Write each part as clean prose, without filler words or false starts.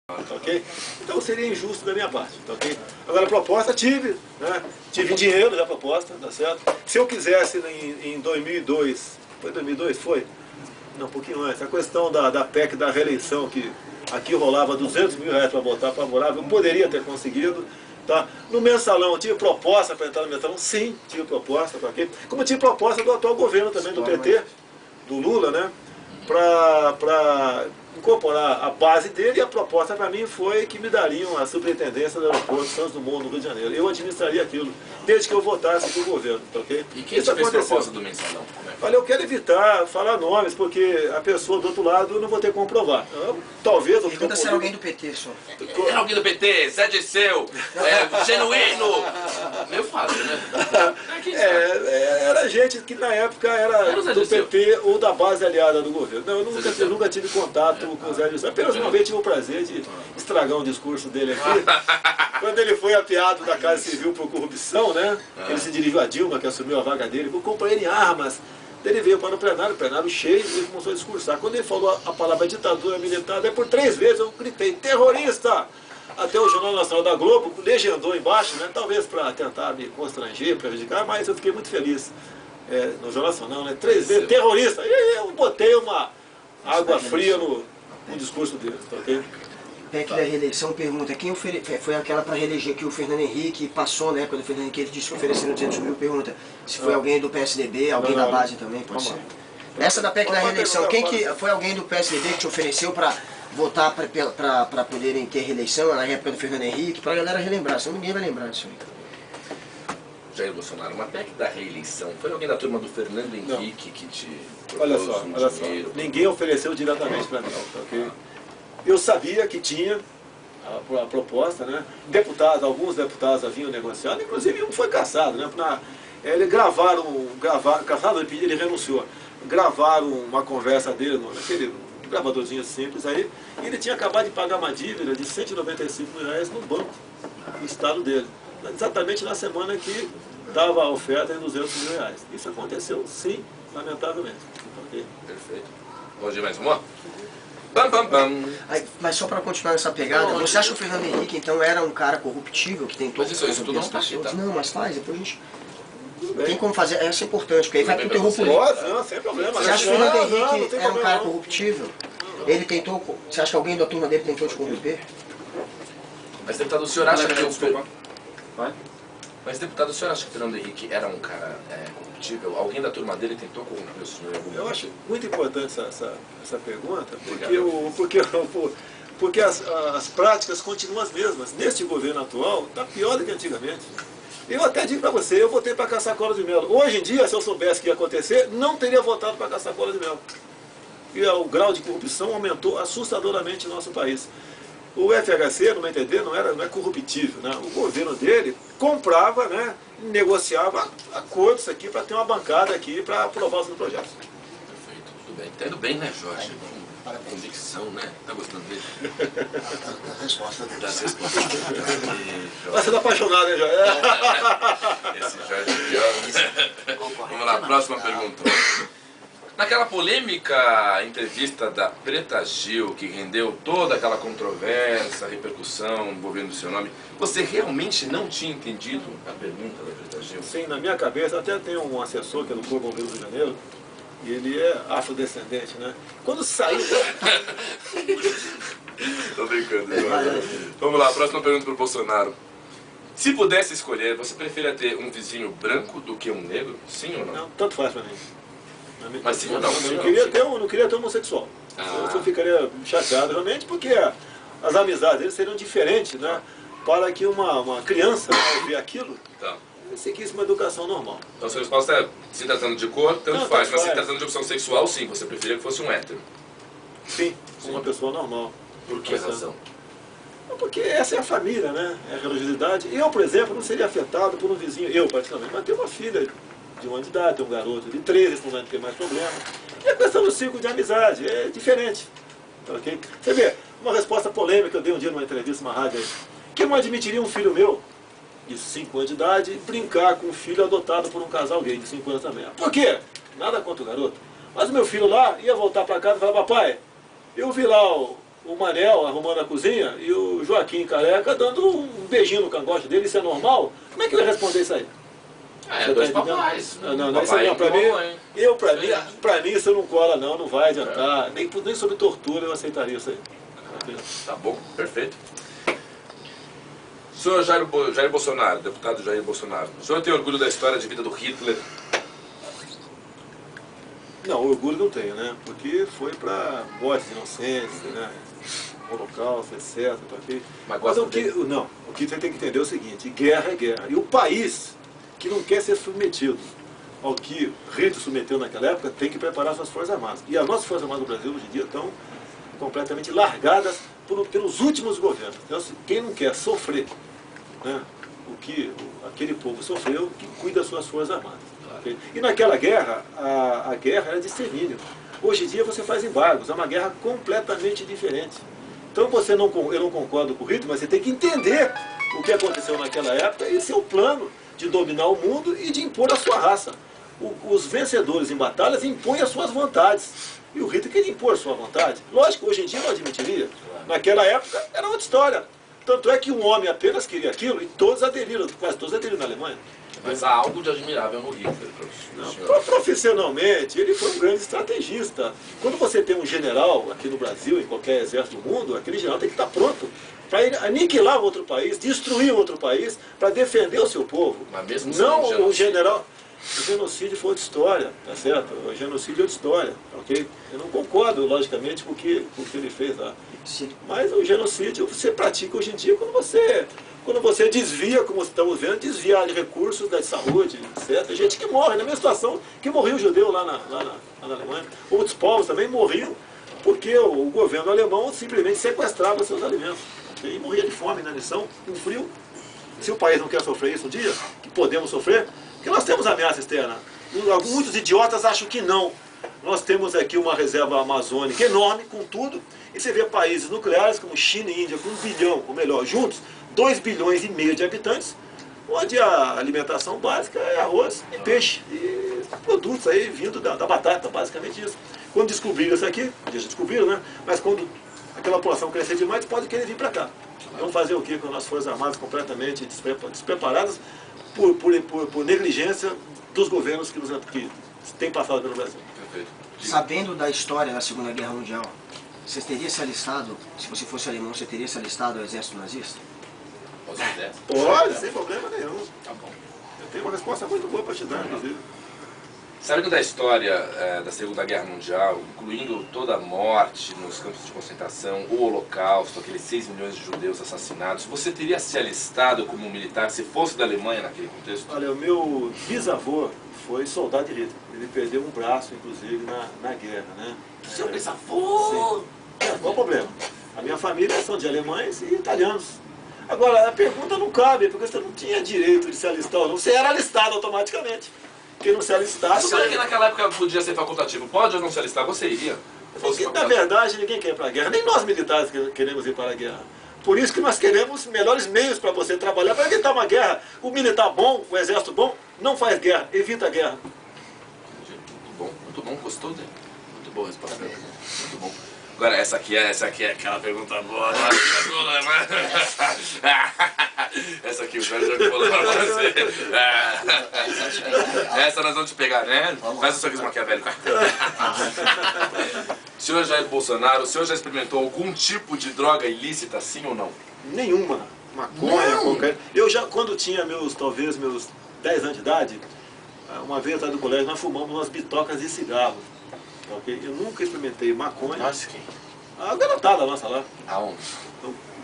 Tá ok? Então seria injusto da minha parte, tá ok? Agora a proposta tive, né? Tive dinheiro da proposta, tá certo? Se eu quisesse em 2002, foi 2002? Foi? Não, um pouquinho antes, a questão da PEC da reeleição, que aqui rolava 200 mil reais para votar favorável, eu poderia ter conseguido, tá? No mensalão, eu tive proposta para entrar no mensalão? Sim, tive proposta, tá ok? Como tive proposta do atual governo também, do PT, do Lula, né? Para incorporar a base dele, e a proposta para mim foi que me dariam a superintendência do aeroporto Santos Dumont, no Rio de Janeiro. Eu administraria aquilo, desde que eu votasse para o governo, tá ok? E quem te fez proposta do mensalão? Olha, eu quero evitar falar nomes, porque a pessoa do outro lado eu não vou ter que comprovar. Talvez... Pergunta se era alguém do PT, só. Era alguém do PT, Zé Dirceu, genuíno. Meio fácil, né? Era gente que na época era do PT ou da base aliada do governo. Não, eu nunca tive contato com o Zé Dirceu. Apenas uma vez tive o prazer de estragar um discurso dele aqui. Quando ele foi apeado da Casa Civil por corrupção, né? Ele se dirigiu a Dilma, que assumiu a vaga dele, vou comprar ele em armas. Ele veio para o plenário cheio, e ele começou a discursar. Quando ele falou a palavra ditadura militar, daí por 3 vezes eu gritei, terrorista! Até o Jornal Nacional da Globo legendou embaixo, né? Talvez para tentar me constranger, prejudicar, mas eu fiquei muito feliz no Jornal Nacional, né? 3 vezes, terrorista! E eu botei uma água fria no discurso dele, tá ok? PEC da reeleição pergunta, quem foi aquela para reeleger que o Fernando Henrique passou, né? Quando o Fernando Henrique disse que ofereceram 200 mil, pergunta se foi alguém do PSDB, alguém da base também, pode ser. Essa da PEC da reeleição, quem que foi alguém do PSDB que te ofereceu para votar para poderem ter reeleição na época do Fernando Henrique, para a galera relembrar, senão ninguém vai lembrar disso aí. Jair Bolsonaro, uma PEC da reeleição, foi alguém da turma do Fernando Henrique que te olha só, ninguém ofereceu diretamente para mim, tá ok? Eu sabia que tinha a proposta, né? Alguns deputados haviam negociado, inclusive um foi cassado, né? Cassado, ele renunciou. Gravaram uma conversa dele naquele gravadorzinho simples aí, e ele tinha acabado de pagar uma dívida de 195 mil reais no banco, no estado dele. Exatamente na semana que dava a oferta em 200 mil reais. Isso aconteceu, sim, lamentavelmente. Okay? Perfeito. Pode ir mais uma? Pam, pam, pam. Mas só para continuar nessa pegada, você acha que o Fernando Henrique então era um cara corruptível que tentou... Mas isso tudo não tá aqui, tá? Não, mas faz, depois a gente... Tem como fazer, essa é importante, porque aí vai pro terror político. Não, sem problema. Você acha que o Fernando Henrique era um cara corruptível? Ele tentou... Você acha que alguém da turma dele tentou te corromper? Mas, deputado, o senhor acha que Mas, deputado, o senhor acha que o Fernando Henrique era um cara corruptível? Alguém da turma dele tentou corromper o senhor em algum momento? Eu acho muito importante essa pergunta, porque as práticas continuam as mesmas. Neste governo atual, está pior do que antigamente. Eu até digo para você, eu votei para caçar cola de mel. Hoje em dia, se eu soubesse que ia acontecer, não teria votado para caçar cola de mel. E o grau de corrupção aumentou assustadoramente no nosso país. O FHC, no meu entender, não é corruptível, né? O governo dele comprava, né, negociava acordos aqui para ter uma bancada aqui para aprovar os projetos. Perfeito, tudo bem. Entendo bem, né, Jorge? Para convicção, né? Tá gostando dele? A resposta dele. Das respostas dele. Você tá apaixonado, hein, Jorge? Esse Jorge Vamos lá, próxima pergunta. Naquela polêmica entrevista da Preta Gil, que rendeu toda aquela controvérsia, repercussão envolvendo o seu nome, você realmente não tinha entendido a pergunta da Preta Gil? Sim, na minha cabeça, até tem um assessor que é do Corpo Bombeiro do Rio de Janeiro, e ele é afrodescendente, né? Quando saiu... Tô brincando, Vamos lá, próxima pergunta para o Bolsonaro. Se pudesse escolher, você preferia ter um vizinho branco do que um negro? Sim ou não? Não, tanto faz para mim. Mas sim ou não? Eu não queria ter homossexual. Eu ficaria chateado realmente, porque as amizades deles seriam diferentes, né? Para que uma criança, ao ver aquilo, seguisse uma educação normal. Então sua resposta é, se tratando de cor, tanto faz, mas se tratando de opção sexual, sim, você preferia que fosse um hétero. Sim, uma pessoa normal. Por que razão? Porque essa é a família, né? É a religiosidade. Eu, por exemplo, não seria afetado por um vizinho, eu praticamente, mas tenho uma filha de 1 ano de idade, tem um garoto de 13, não vai ter mais problema. E a questão do ciclo de amizade é diferente. Okay? Você vê, uma resposta polêmica que eu dei um dia numa entrevista, numa rádio aí, que eu não admitiria um filho meu, de 5 anos de idade, brincar com um filho adotado por um casal gay de 5 anos também. Por quê? Nada contra o garoto. Mas o meu filho lá ia voltar para casa e falar, papai, eu vi lá o o Manel arrumando a cozinha e o Joaquim Careca dando um beijinho no cangote dele, isso é normal? Como é que eu ia responder isso aí? É, dois papais. Não, isso não, pra mim isso não cola não vai adiantar. Nem sob tortura eu aceitaria isso aí. Tá bom, perfeito. Senhor Jair Bolsonaro, deputado Jair Bolsonaro, o senhor tem orgulho da história de vida do Hitler? Não, orgulho não tenho, né? Porque foi para mortes inocentes, né? Holocausto, etc. Mas o que você tem que entender é o seguinte, guerra é guerra. E o país que não quer ser submetido ao que Hitler submeteu naquela época, tem que preparar suas Forças Armadas. E as nossas Forças Armadas do Brasil hoje em dia estão completamente largadas pelos últimos governos. Então, quem não quer sofrer, né, o que aquele povo sofreu, que cuida das suas Forças Armadas. Okay? E naquela guerra, a guerra era de extermínio. Hoje em dia você faz embargos, é uma guerra completamente diferente. Então eu não concordo com o Hitler, mas você tem que entender o que aconteceu naquela época e seu plano de dominar o mundo e de impor a sua raça. Os vencedores em batalhas impõem as suas vontades. E o Hitler queria impor a sua vontade. Lógico, hoje em dia não admitiria. Naquela época era outra história. Tanto é que um homem apenas queria aquilo e todos aderiram, quase todos aderiram na Alemanha. Mas há algo de admirável no Hitler, profissionalmente, ele foi um grande estrategista. Quando você tem um general aqui no Brasil, em qualquer exército do mundo, aquele general tem que estar pronto para ele aniquilar outro país, destruir outro país, para defender o seu povo. Mas mesmo não o general. O genocídio foi outra história, tá certo? O genocídio é outra história, ok? Eu não concordo, logicamente, com o que ele fez lá. Mas o genocídio você pratica hoje em dia quando você desvia, como estamos vendo, desviar de recursos da saúde, etc. Gente que morre, na mesma situação que morreu o judeu lá na Alemanha. Outros povos também morriam porque o governo alemão simplesmente sequestrava seus alimentos. Okay? E morria de fome na lição, com frio. Se o país não quer sofrer isso um dia, que podemos sofrer, porque nós temos ameaça externa. Muitos idiotas acham que não. Nós temos aqui uma reserva amazônica enorme, com tudo, e você vê países nucleares como China e Índia, com 1 bilhão, ou melhor, juntos, 2,5 bilhões de habitantes, onde a alimentação básica é arroz e peixe, e produtos aí vindo da batata, basicamente isso. Quando descobriram isso aqui, já descobriram, né? Mas quando aquela população crescer demais, pode querer vir para cá. Vamos fazer o quê com as nossas Forças Armadas completamente despreparadas por negligência dos governos que têm passado pelo Brasil. Perfeito. Sabendo da história da Segunda Guerra Mundial, você teria se alistado, se você fosse alemão, você teria se alistado ao exército nazista? Pode, sem problema nenhum. Tá bom. Eu tenho uma resposta muito boa para te dar, inclusive. Sabendo da história da Segunda Guerra Mundial, incluindo toda a morte nos campos de concentração, o Holocausto, aqueles 6 milhões de judeus assassinados, você teria se alistado como militar se fosse da Alemanha naquele contexto? Olha, o meu bisavô foi soldado de Hitler. Ele perdeu um braço, inclusive, na guerra, né? Seu bisavô! Sim. Qual o problema? A minha família são de alemães e italianos. Agora, a pergunta não cabe, porque você não tinha direito de se alistar ou não. Você era alistado automaticamente. Quem não se alistasse... Mas como é que naquela época podia ser facultativo? Pode ou não se alistar? Você iria? Na verdade, ninguém quer ir para a guerra. Nem nós militares queremos ir para a guerra. Por isso que nós queremos melhores meios para você trabalhar, para evitar uma guerra. O militar bom, o exército bom, não faz guerra, evita a guerra. Muito bom, gostou dele. Muito boa a resposta. Muito bom. Agora, essa aqui é aquela pergunta boa. Essa aqui o Jorge já falou pra você. Essa nós vamos te pegar, né? Faz o sorriso maquiavélico. Senhor Jair Bolsonaro, o senhor já experimentou algum tipo de droga ilícita, sim ou não? Nenhuma. Maconha, qualquer... Eu já, quando tinha talvez meus 10 anos de idade, uma vez atrás do colégio, nós fumamos umas bitocas de cigarro. Okay? Eu nunca experimentei maconha. Nossa, quem? A garotada nossa lá. Aonde?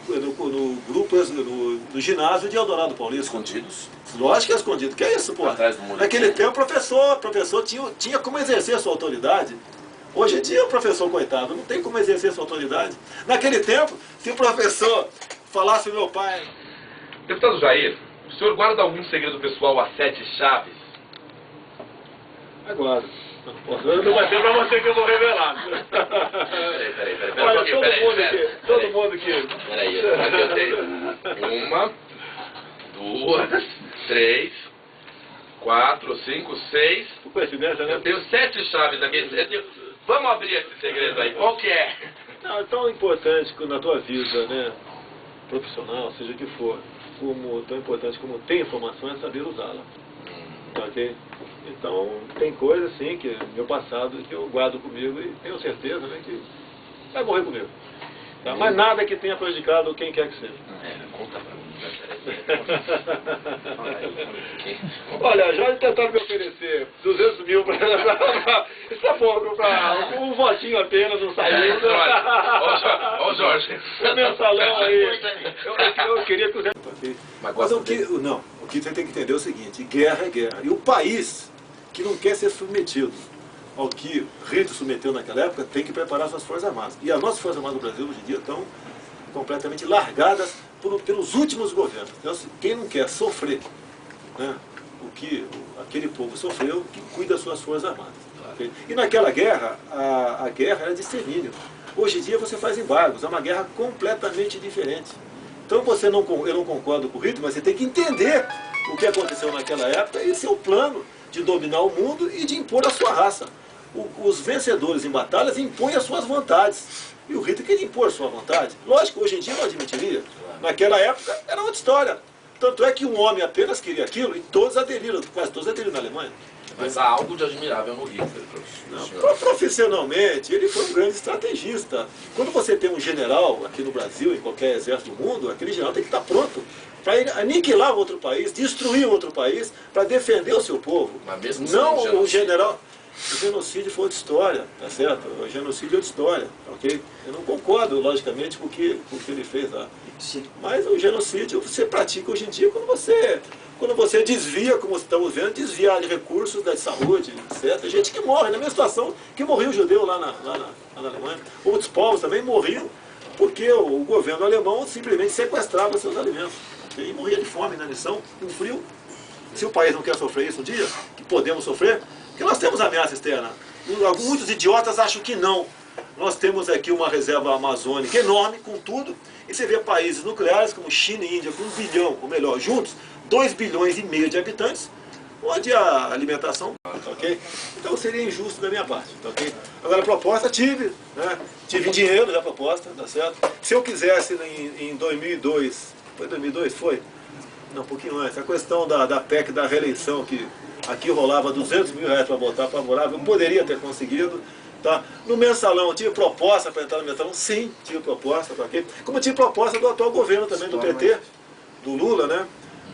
No grupo, no ginásio de Eldorado Paulista. Escondidos? Lógico que é escondido. Que é isso, pô? Atrás do muro. Naquele tempo o professor tinha como exercer a sua autoridade. Hoje em dia o professor, coitado, não tem como exercer a sua autoridade. Naquele tempo, se o professor falasse o meu pai... Deputado Jair, o senhor guarda algum segredo pessoal a 7 chaves? Agora. Não vai ser pra você que eu vou revelar. Peraí. Olha, todo mundo aqui. Peraí, eu tenho 1, 2, 3, 4, 5, 6. Por coincidência, né? Eu tenho 7 chaves aqui. Vamos abrir esse segredo aí. Qual que é? Não, é tão importante na tua vida, né, profissional, seja o que for, tão importante como ter informação é saber usá-la. Ok? Então, tem coisas, sim, que meu passado que eu guardo comigo e tenho certeza, né, que vai morrer comigo. Tá? Mas nada que tenha prejudicado quem quer que seja. Conta pra mim. Olha, já tentaram me oferecer 200 mil para... Isso é pouco, para um votinho apenas, não saiu. Olha o Jorge. O mensalão aí. Eu queria que o Zé... Mas o que você tem que entender é o seguinte, guerra é guerra. E o país que não quer ser submetido ao que Hitler submeteu naquela época, tem que preparar suas Forças Armadas. E as nossas Forças Armadas do Brasil hoje em dia estão completamente largadas pelos últimos governos. Então, quem não quer sofrer, né, o que aquele povo sofreu, que cuida das suas Forças Armadas. Okay? E naquela guerra, a guerra era de extermínio. Hoje em dia você faz embargos, é uma guerra completamente diferente. Então eu não concordo com o Hitler, mas você tem que entender o que aconteceu naquela época e seu plano de dominar o mundo e de impor a sua raça. Os vencedores em batalhas impõem as suas vontades. E o Hitler queria impor a sua vontade. Lógico, hoje em dia não admitiria. Naquela época era outra história. Tanto é que um homem apenas queria aquilo e todos aderiram, quase todos aderiram na Alemanha. Mas há algo de admirável no Hitler, professor. Profissionalmente, ele foi um grande estrategista. Quando você tem um general aqui no Brasil, em qualquer exército do mundo, aquele general tem que estar pronto para aniquilar outro país, destruir outro país, para defender o seu povo. Mas mesmo não o general... O genocídio foi outra história, tá certo? O genocídio é outra história, ok? Eu não concordo, logicamente, com o que ele fez lá. Sim. Mas o genocídio você pratica hoje em dia quando você desvia, como estamos vendo, desviar de recursos da saúde, etc. Gente que morre, na mesma situação que morreu o judeu lá na Alemanha. Outros povos também morriam porque o governo alemão simplesmente sequestrava seus alimentos. Okay? E morria de fome na lição, com frio. Se o país não quer sofrer isso um dia, que podemos sofrer, porque nós temos ameaça externa. Muitos idiotas acham que não. Nós temos aqui uma reserva amazônica enorme, com tudo, e você vê países nucleares como China e Índia, com 1 bilhão, ou melhor, juntos, 2,5 bilhões de habitantes, onde a alimentação, ok? Então seria injusto da minha parte, ok? Agora a proposta tive dinheiro da proposta, tá certo? Se eu quisesse em 2002, foi 2002? Foi? Não, um pouquinho antes, a questão da PEC da reeleição, que aqui rolava 200 mil reais para votar favorável, eu poderia ter conseguido. Tá? No mensalão, tive proposta para entrar no mensalão? Sim, tive proposta. Pra quê? Como tive proposta do atual governo também, do PT, do Lula, né?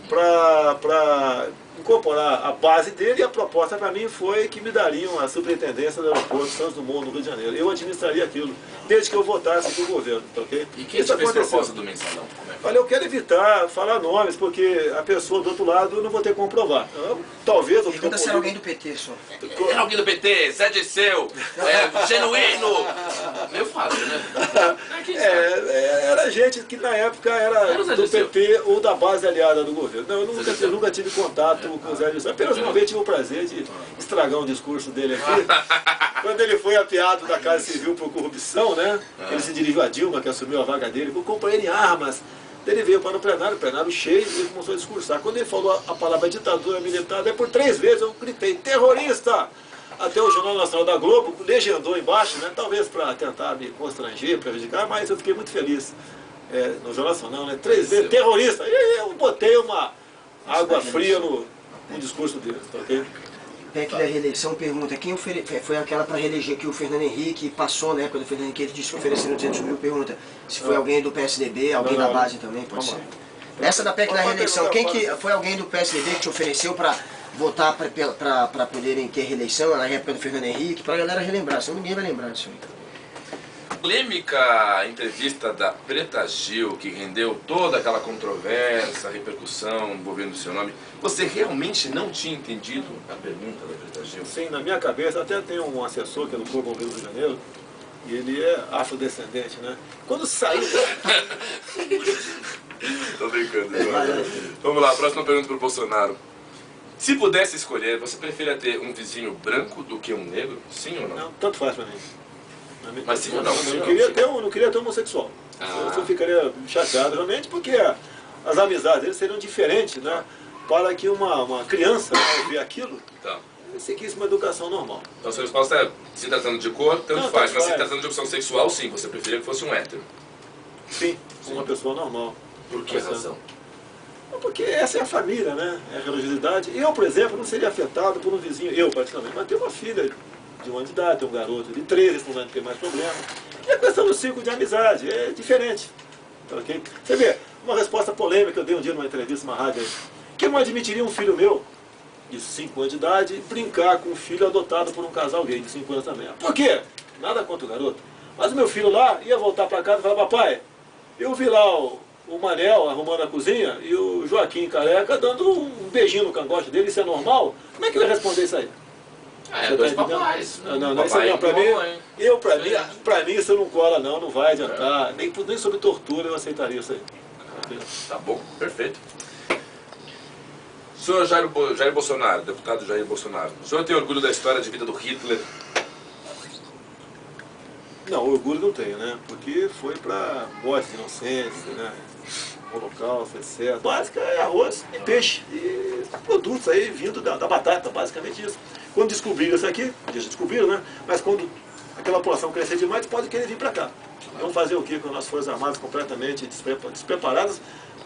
Para incorporar a base dele, e a proposta para mim foi que me dariam a superintendência do aeroporto Santos Dumont, no Rio de Janeiro. Eu administraria aquilo, desde que eu votasse para o governo. Tá, okay? E quem te fez proposta do mensalão? Olha, eu quero evitar falar nomes, porque a pessoa do outro lado eu não vou ter que comprovar. Talvez... Pergunta se era alguém do PT, só. Era alguém do PT, Zé Dirceu, genuíno. Meio fácil, né? Era gente que na época era do PT ou da base aliada do governo. Não, eu nunca tive contato com o Zé Dirceu. Apenas uma vez tive o prazer de estragar um discurso dele aqui. Quando ele foi apeado da Casa Civil por corrupção, né? Ele se dirigiu a Dilma, que assumiu a vaga dele, vou comprar ele em armas. Ele veio para o plenário cheio, e ele começou a discursar. Quando ele falou a palavra ditadura militar, daí por 3 vezes eu gritei, terrorista! Até o Jornal Nacional da Globo legendou embaixo, né? Talvez para tentar me constranger, prejudicar, mas eu fiquei muito feliz. No Jornal Nacional, né? 3 vezes, terrorista! E eu botei uma água fria no discurso dele, tá ok? PEC da reeleição pergunta, quem foi aquela para reeleger que o Fernando Henrique passou, né, quando o Fernando Henrique disse que ofereceram 200 mil, pergunta se foi alguém do PSDB, alguém da base também, pode ser. Essa da PEC da reeleição, foi alguém do PSDB que te ofereceu para votar para poderem ter reeleição na época do Fernando Henrique, para a galera relembrar, senão ninguém vai lembrar disso aí. Polêmica entrevista da Preta Gil, que rendeu toda aquela controvérsia, repercussão envolvendo o seu nome. Você realmente não tinha entendido a pergunta da Preta Gil? Sim, na minha cabeça, até tem um assessor que é do Corpo Rio de Janeiro, e ele é afrodescendente, né? Quando saiu... Tô brincando. Vamos lá, próxima pergunta para o Bolsonaro. Se pudesse escolher, você preferia ter um vizinho branco do que um negro? Sim ou não? Não, tanto faz para mim. Mas sim ou não? Eu não queria ter homossexual. Eu ficaria chateado realmente, porque as amizades deles seriam diferentes, né? Para que uma criança, ao ver aquilo, seguisse uma educação normal. Então, sua resposta é, se tratando de cor, tanto Não, faz, tanto mas se faz. tratando de opção sexual, sim, você preferia que fosse um hétero. Sim, uma pessoa normal. Por que razão? Porque essa é a família, né? É a religiosidade. Eu, por exemplo, não seria afetado por um vizinho, eu particularmente, mas tenho uma filha de 1 ano de idade, tenho um garoto de 13, não vai ter mais problema. E a questão do ciclo de amizade é diferente. Okay? Você vê, uma resposta polêmica que eu dei um dia numa entrevista, numa rádio, que eu não admitiria um filho meu, de 5 anos de idade, brincar com um filho adotado por um casal gay de 5 anos também. Por quê? Nada contra o garoto. Mas o meu filho lá ia voltar para casa e falar, papai, eu vi lá o Manel arrumando a cozinha e o Joaquim careca dando um beijinho no cangote dele, isso é normal? Como é que eu ia responder isso aí? É, dois papais. Não, isso não, pra mim isso não cola não vai adiantar. Nem sobre tortura eu aceitaria isso aí. Tá bom, perfeito. Senhor Jair Bolsonaro, deputado Jair Bolsonaro, o senhor tem orgulho da história de vida do Hitler? Não, orgulho não tenho, né? Porque foi para morte de inocentes, né? Holocausto, etc. Básica é arroz e peixe. E produtos aí vindo da batata, basicamente isso. Quando descobriram isso aqui, eles descobriram, né? Mas quando aquela população crescer demais, pode querer vir para cá. Vamos fazer o quê com as Forças Armadas completamente despreparadas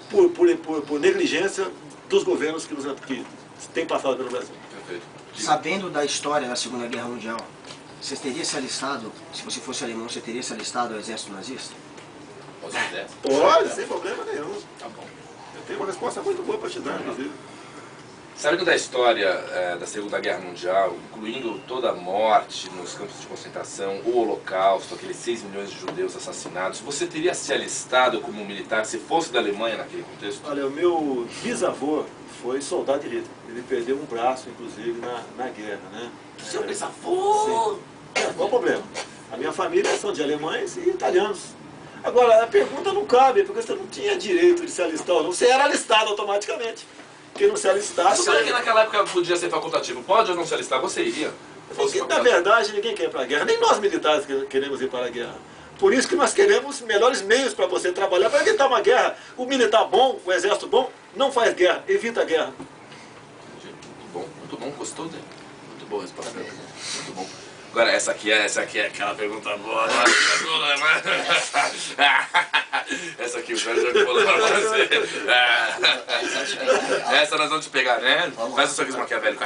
por negligência dos governos que têm passado pelo Brasil. Perfeito. Sabendo da história da Segunda Guerra Mundial, você teria se alistado, se você fosse alemão, você teria se alistado ao exército nazista? Pode, sem problema nenhum. Tá bom. Eu tenho uma resposta muito boa para te dar, inclusive. Sabendo da história da Segunda Guerra Mundial, incluindo toda a morte nos campos de concentração, o Holocausto, aqueles 6 milhões de judeus assassinados, você teria se alistado como militar se fosse da Alemanha naquele contexto? Olha, o meu bisavô foi soldado de Hitler. Ele perdeu um braço, inclusive, na guerra, né? Seu bisavô! Qual o problema? A minha família são de alemães e italianos. Agora, a pergunta não cabe, porque você não tinha direito de se alistar ou não. Você era alistado automaticamente. Quem não se alistasse... Mas que naquela época podia ser facultativo. Pode ou não se alistar? Você iria? Na verdade, ninguém quer ir para a guerra. Nem nós militares queremos ir para a guerra. Por isso que nós queremos melhores meios para você trabalhar, para evitar uma guerra. O militar bom, o exército bom, não faz guerra, evita a guerra. Muito bom, gostou dele. Muito boa a resposta. Muito bom. Agora, essa aqui é aquela pergunta boa. Essa aqui o Jorge já falou pra você. Essa nós vamos te pegar, né? Faz o sorriso maquiavélico.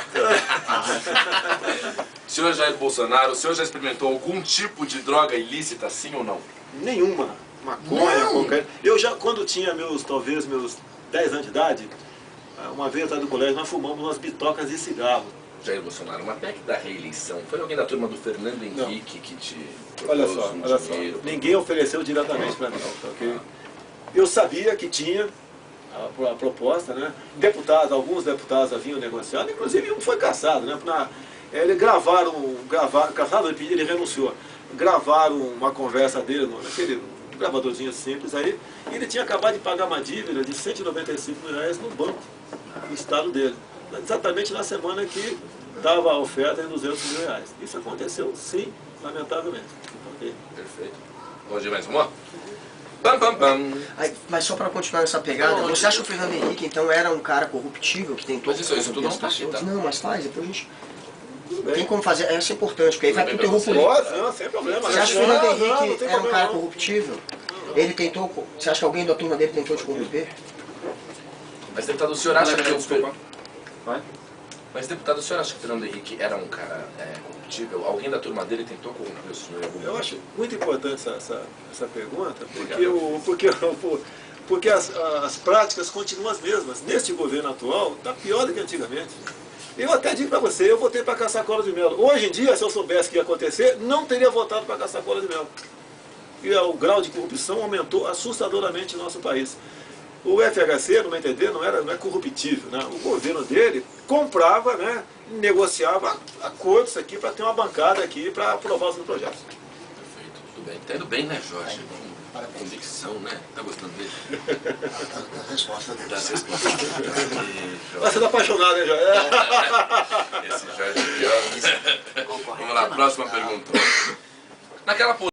Senhor Jair Bolsonaro, o senhor já experimentou algum tipo de droga ilícita, sim ou não? Nenhuma. Maconha, qualquer... Eu já, quando tinha talvez meus 10 anos de idade, uma vez atrás do colégio, nós fumamos umas bitocas de cigarro. Jair Bolsonaro, uma PEC da reeleição, foi alguém da turma do Fernando Henrique que te olha propôs só, dinheiro? Ninguém ofereceu diretamente para mim, ok? Eu sabia que tinha a proposta, né? Alguns deputados haviam negociado, inclusive um foi cassado, né? Cassado, ele renunciou. Gravaram uma conversa dele naquele gravadorzinho simples aí, e ele tinha acabado de pagar uma dívida de R$195 mil no banco, no estado dele. Exatamente na semana que dava a oferta de R$200 mil. Isso aconteceu, sim, lamentavelmente. Okay? Perfeito. Vamos de mais uma? Pam, pam, pam. Mas só para continuar nessa pegada, você acha que o Fernando Henrique então era um cara corruptível que tentou... Mas isso tudo não está aqui, tá? Não, mas faz, depois a gente... Tem como fazer, essa é importante, porque aí vai pro terror político. Pode, não, sem problema. Você acha que o Fernando Henrique era um cara corruptível? Ele tentou... Você acha que alguém da turma dele tentou te corromper? Mas, deputado, o senhor acha que... Mas, deputado, o senhor acha que o Fernando Henrique era um cara corruptível? Alguém da turma dele tentou corromper o senhor em algum momento? Eu acho muito importante essa pergunta, porque as práticas continuam as mesmas. Neste governo atual, está pior do que antigamente. Eu até digo para você, eu votei para caçar cola de mel. Hoje em dia, se eu soubesse que ia acontecer, não teria votado para caçar cola de mel. E o grau de corrupção aumentou assustadoramente no nosso país. O FHC, no meu entender, não é corruptível, né? O governo dele comprava, né, negociava acordos aqui para ter uma bancada aqui para aprovar os projetos. Perfeito, tudo bem. Tá indo bem, né, Jorge? Para a convicção, né? Tá gostando dele? A resposta dele. Das respostas dele. Você está apaixonado, hein, Jorge? Esse Jorge aqui, ó. Vamos lá, próxima pergunta. Naquela